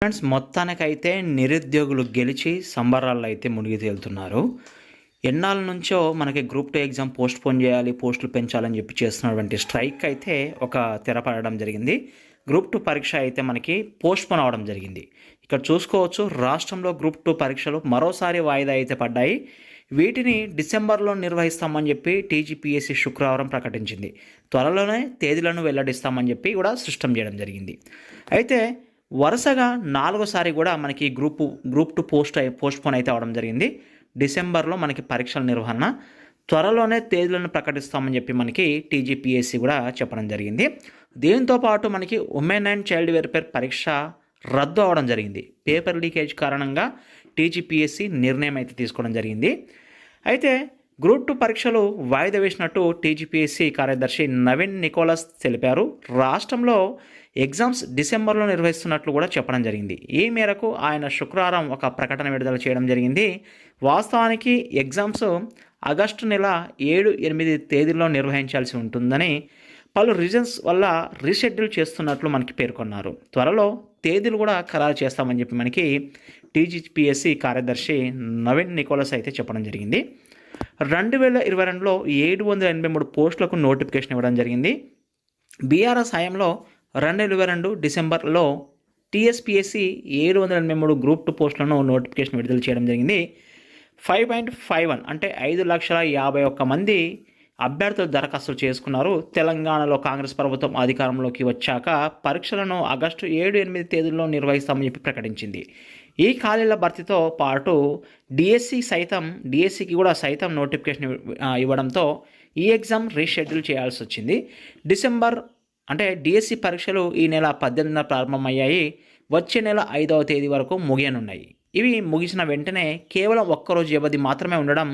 Friends, మొత్తానికైతే నిరుద్యోగులు గెలిచి సంబరాల్లో అయితే మునిగి తేలుతున్నారు. ఎన్నాళ్ళ నుంచో మనకి గ్రూప్ 2 ఎగ్జామ్ పోస్ట్‌పోన్ చేయాలి, పోస్టులు పెంచాలని చెప్పి చేస్తున్నటువంటి స్ట్రైక్ అయితే ఒక తెరపడడం జరిగింది. గ్రూప్ 2 పరీక్ష అయితే మనకి పోస్ట్‌పోన్ అవ్వడం జరిగింది. ఇక్కడ చూసుకోవచ్చు, రాష్ట్రంలో గ్రూప్ 2 పరీక్షలు మరోసారి వాయిదా అయితే పడ్డాయి. వీటిని డిసెంబర్లో నిర్వహిస్తామని చెప్పి టీజీపీఎస్సీ శుక్రవారం ప్రకటించింది. త్వరలోనే తేదీలను వెల్లడిస్తామని చెప్పి కూడా స్పష్టం చేయడం జరిగింది. అయితే వరుసగా 4సారి కూడా మనకి గ్రూప్ 2 పోస్ట్‌పోన్ అయితే అవ్వడం జరిగింది. డిసెంబర్లో మనకి పరీక్షల నిర్వహణ త్వరలోనే తేదీలను ప్రకటిస్తామని చెప్పి మనకి టీజీపీఎస్సీ కూడా చెప్పడం జరిగింది. దీంతో పాటు మనకి ఉమెన్ అండ్ చైల్డ్ వెల్ఫేర్ పరీక్ష రద్దు అవ్వడం జరిగింది. పేపర్ లీకేజ్ కారణంగా టీజీపీఎస్సీ నిర్ణయం అయితే తీసుకోవడం జరిగింది. అయితే గ్రూప్ 2 పరీక్షలు వాయిదా వేసినట్టు టీజీపీఎస్సీ కార్యదర్శి నవీన్ నికోలస్ తెలిపారు. రాష్ట్రంలో ఎగ్జామ్స్ డిసెంబర్లో నిర్వహిస్తున్నట్లు కూడా చెప్పడం జరిగింది. ఈ మేరకు ఆయన శుక్రవారం ఒక ప్రకటన విడుదల చేయడం జరిగింది. వాస్తవానికి ఎగ్జామ్స్ ఆగస్టు నెల 7, 8 తేదీల్లో నిర్వహించాల్సి ఉంటుందని పలు రీజన్స్ వల్ల రీషెడ్యూల్ చేస్తున్నట్లు మనకి పేర్కొన్నారు. త్వరలో తేదీలు కూడా ఖరారు చేస్తామని చెప్పి మనకి టీజీపీఎస్సీ కార్యదర్శి నవీన్ నికోలస్ అయితే చెప్పడం జరిగింది. 2022లో 783 పోస్టులకు నోటిఫికేషన్ ఇవ్వడం జరిగింది. బీఆర్ఎస్ హయాంలో 2022 డిసెంబర్లో టీఎస్పీఎస్సీ 783 గ్రూప్ 2 పోస్టులను నోటిఫికేషన్ విడుదల చేయడం జరిగింది. 5.51 అంటే 5,51,000 మంది అభ్యర్థులు దరఖాస్తులు చేసుకున్నారు. తెలంగాణలో కాంగ్రెస్ ప్రభుత్వం అధికారంలోకి వచ్చాక పరీక్షలను ఆగస్టు 7, 8 తేదీల్లో నిర్వహిస్తామని చెప్పి ప్రకటించింది. ఈ ఖాళీల భర్తీతో పాటు డిఎస్సికి కూడా సైతం నోటిఫికేషన్ ఇవ్వడంతో ఈ ఎగ్జామ్ రీషెడ్యూల్ చేయాల్సి వచ్చింది. డిసెంబర్ అంటే డిఎస్సి పరీక్షలు ఈ నెల 18న ప్రారంభమయ్యాయి. వచ్చే నెల 5వ తేదీ వరకు ముగియనున్నాయి. ఇవి ముగిసిన వెంటనే కేవలం ఒక్కరోజు వ్యవధి మాత్రమే ఉండడం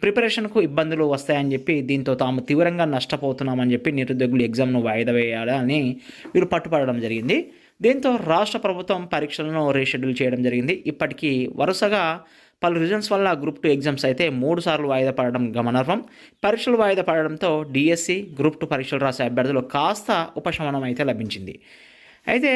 ప్రిపరేషన్కు ఇబ్బందులు వస్తాయని చెప్పి, దీంతో తాము తీవ్రంగా నష్టపోతున్నామని చెప్పి నిరుద్యోగులు ఎగ్జామ్ను వాయిదా వేయాలని వీరు పట్టుపడడం జరిగింది. దీంతో రాష్ట్ర ప్రభుత్వం పరీక్షలను రీషెడ్యూల్ చేయడం జరిగింది. ఇప్పటికీ వరుసగా పలు రీజన్స్ వల్ల గ్రూప్ 2 ఎగ్జామ్స్ అయితే 3 సార్లు వాయిదా పడడం గమనార్హం. పరీక్షలు వాయిదా పడడంతో డిఎస్సి గ్రూప్ 2 పరీక్షలు రాసే అభ్యర్థులు కాస్త ఉపశమనం అయితే లభించింది. అయితే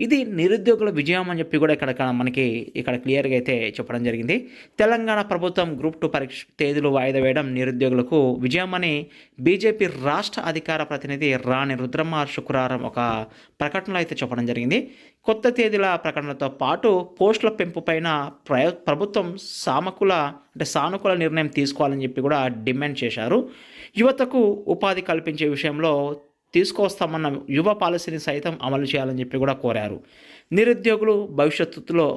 ఇది నిరుద్యోగుల విజయం అని చెప్పి కూడా ఇక్కడ క్లియర్గా అయితే చెప్పడం జరిగింది. తెలంగాణ ప్రభుత్వం గ్రూప్ 2 పరీక్ష తేదీలు వాయిదా వేయడం నిరుద్యోగులకు విజయం అని బీజేపీ రాష్ట్ర అధికార ప్రతినిధి రాణి రుద్రమ్మ శుక్రవారం ఒక ప్రకటనలో అయితే చెప్పడం జరిగింది. కొత్త తేదీల ప్రకటనతో పాటు పోస్టుల పెంపుపైన ప్రభుత్వం సానుకూల నిర్ణయం తీసుకోవాలని చెప్పి కూడా డిమాండ్ చేశారు. యువతకు ఉపాధి కల్పించే విషయంలో తీసుకొస్తామన్న యువ పాలసీని సైతం అమలు చేయాలని చెప్పి కూడా కోరారు. నిరుద్యోగులు భవిష్యత్తులో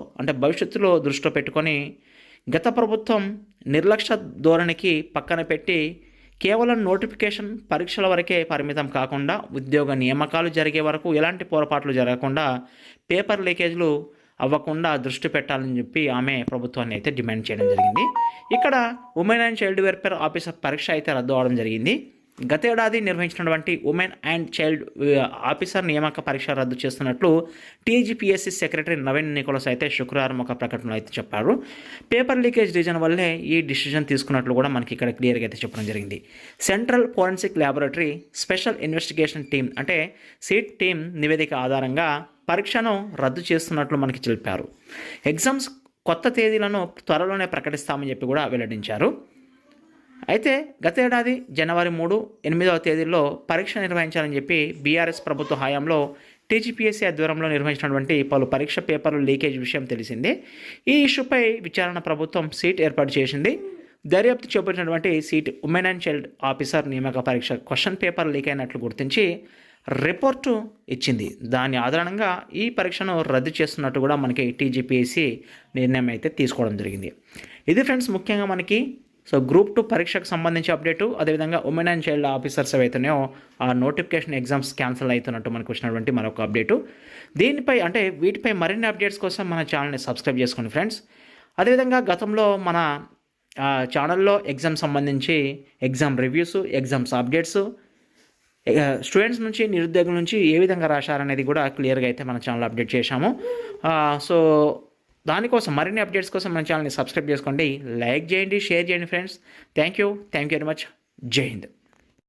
దృష్టిలో పెట్టుకొని గత ప్రభుత్వం నిర్లక్ష్య ధోరణికి పక్కన పెట్టి కేవలం నోటిఫికేషన్ పరీక్షల వరకే పరిమితం కాకుండా ఉద్యోగ నియామకాలు జరిగే వరకు ఎలాంటి పొరపాట్లు జరగకుండా పేపర్ లీకేజ్లు అవ్వకుండా దృష్టి పెట్టాలని చెప్పి ఆమె ప్రభుత్వాన్ని అయితే డిమాండ్ చేయడం జరిగింది. ఇక్కడ women and child welfare officer పరీక్ష అయితే రద్దు అవడం జరిగింది. గతేడాది నిర్వహించినటువంటి ఉమెన్ అండ్ చైల్డ్ ఆఫీసర్ నియామక పరీక్ష రద్దు చేస్తున్నట్లు టీజీపీఎస్సీ సెక్రటరీ నవీన్ నికోలస్ అయితే శుక్రవారం ఒక ప్రకటనలో అయితే చెప్పారు. పేపర్ లీకేజ్ రీజన్ వల్లే ఈ డిసిజన్ తీసుకున్నట్లు కూడా మనకి ఇక్కడ క్లియర్గా అయితే చెప్పడం జరిగింది. Central forensic laboratory special investigation team అంటే సీట్ టీం నివేదిక ఆధారంగా పరీక్షను రద్దు చేస్తున్నట్లు మనకి తెలిపారు. ఎగ్జామ్స్ కొత్త తేదీలను త్వరలోనే ప్రకటిస్తామని చెప్పి కూడా వెల్లడించారు. అయితే గతేడాది జనవరి 3, 8వ తేదీల్లో పరీక్ష నిర్వహించాలని చెప్పి బీఆర్ఎస్ ప్రభుత్వ హయాంలో టీజీపీఎస్సీ ఆధ్వర్యంలో నిర్వహించినటువంటి పలు పరీక్ష పేపర్లు లీకేజ్ విషయం తెలిసిందే. ఈ ఇష్యూపై విచారణ ప్రభుత్వం సీట్ ఏర్పాటు చేసింది. దర్యాప్తు చేపట్టినటువంటి seat women and child officer నియామక పరీక్ష క్వశ్చన్ పేపర్ లీక్ అయినట్లు గుర్తించి రిపోర్టు ఇచ్చింది. దాని ఆధారంగా ఈ పరీక్షను రద్దు చేస్తున్నట్టు కూడా మనకి టీజీపీఎస్సీ నిర్ణయం అయితే తీసుకోవడం జరిగింది. ఇది ఫ్రెండ్స్ ముఖ్యంగా మనకి గ్రూప్ 2 పరీక్షకు సంబంధించి అప్డేటు, అదేవిధంగా ఉమెన్ అండ్ చైల్డ్ ఆఫీసర్స్ ఏవైతున్నాయో ఆ నోటిఫికేషన్ ఎగ్జామ్స్ క్యాన్సిల్ అవుతున్నట్టు మనకు వచ్చినటువంటి మరొక అప్డేటు. వీటిపై మరిన్ని అప్డేట్స్ కోసం మన ఛానల్ని సబ్స్క్రైబ్ చేసుకోండి ఫ్రెండ్స్. అదేవిధంగా గతంలో మన ఛానల్లో ఎగ్జామ్ సంబంధించి exam reviews, exams updates, students నుంచి నిరుద్యోగుల నుంచి ఏ విధంగా రాశారనేది కూడా క్లియర్గా అయితే మన ఛానల్లో అప్డేట్ చేశాము. దానికోసం మరిన్ని అప్డేట్స్ కోసం మన ఛానల్ని సబ్స్క్రైబ్ చేసుకోండి, లైక్ చేయండి, షేర్ చేయండి friends. Thank you very much. జై హింద్.